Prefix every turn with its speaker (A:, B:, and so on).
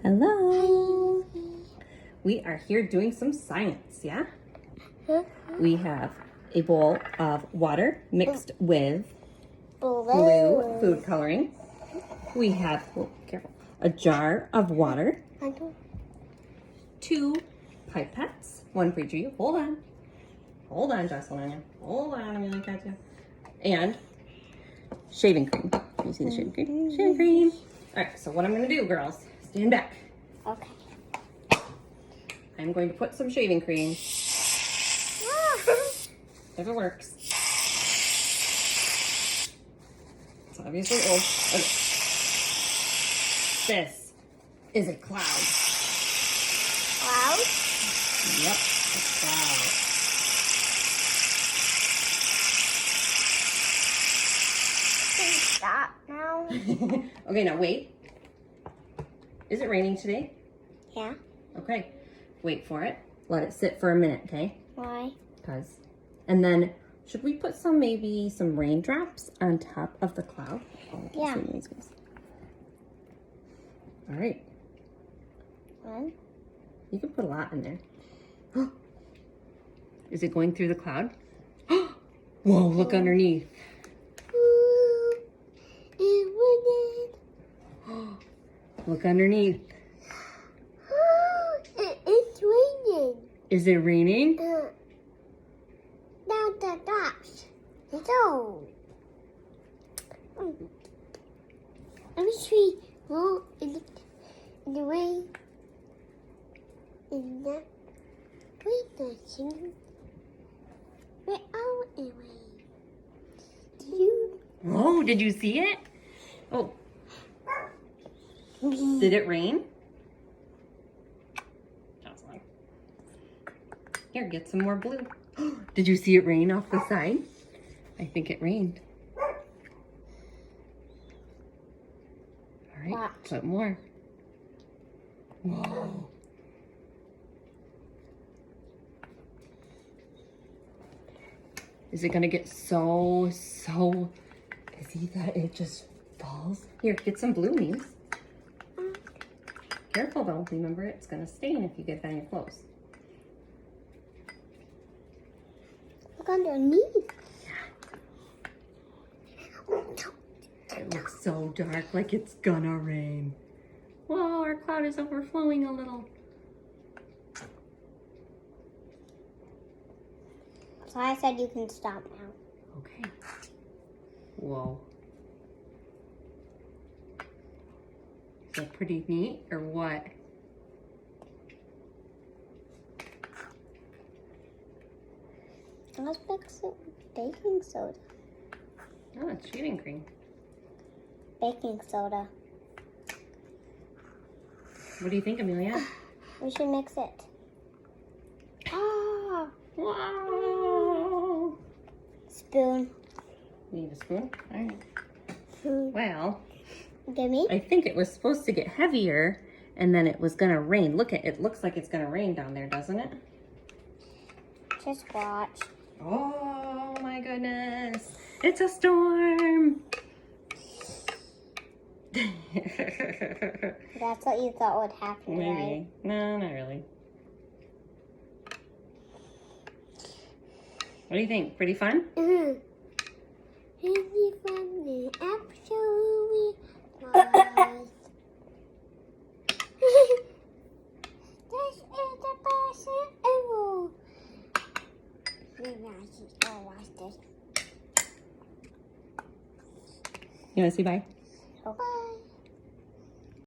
A: Hello. We are here doing some science, yeah? We have a bowl of water mixed with blue food coloring. We have, careful, a jar of water, 2 pipettes, one for each of you. Hold on, Jocelyn. Hold on, I'm gonna catch you. And shaving cream. Can you see the shaving cream? Shaving cream. All right, so what I'm gonna do, girls, stand back.
B: Okay.
A: I'm going to put some shaving cream, if it works. It's obviously old. Okay. This is a cloud.
B: Cloud?
A: Yep, a cloud.
B: Can you stop now?
A: Okay, now wait. Is it raining today?
B: Yeah.
A: Okay, wait for it. Let it sit for a minute, okay?
B: Why?
A: Because. And then, should we put maybe some raindrops on top of the cloud? Oh,
B: Yeah.
A: All right.
B: One.
A: You can put a lot in there. Is it going through the cloud? Whoa, look underneath. Look underneath.
B: It's raining.
A: Is it raining?
B: Now the dots. So. Let me see. Oh, in the rain. In the rain. We're out in rain.
A: Whoa, did you see it? Oh, did it rain? Jocelyn. Here, get some more blue. Did you see it rain off the side? I think it rained. All right,
B: Watch.
A: put more. Whoa. Is it gonna get so busy that it just falls? Here, get some blue, Memes. Careful though, remember it's gonna stain if you get it on your clothes.
B: Look underneath.
A: It looks so dark, like it's gonna rain. Whoa, our cloud is overflowing a little.
B: So I said you can stop now.
A: Okay. Whoa. Is that pretty neat or what?
B: Let's mix it with baking soda.
A: Oh, it's shaving cream.
B: Baking soda.
A: What do you think, Amelia?
B: We should mix it. Ah!
A: Wow.
B: Spoon.
A: You need a spoon? All right.
B: Food.
A: Well,
B: Give me.
A: I think it was supposed to get heavier and then it was gonna rain. Look, it looks like it's gonna rain down there, doesn't it?
B: Just watch.
A: Oh my goodness. It's a storm.
B: That's what you thought would happen,
A: Maybe.
B: right?
A: No, not really. What do you think? Pretty fun?
B: Mm-hmm. Really funny. Absolutely was. This is the person ever. Maybe I should go watch this.
A: You wanna say bye?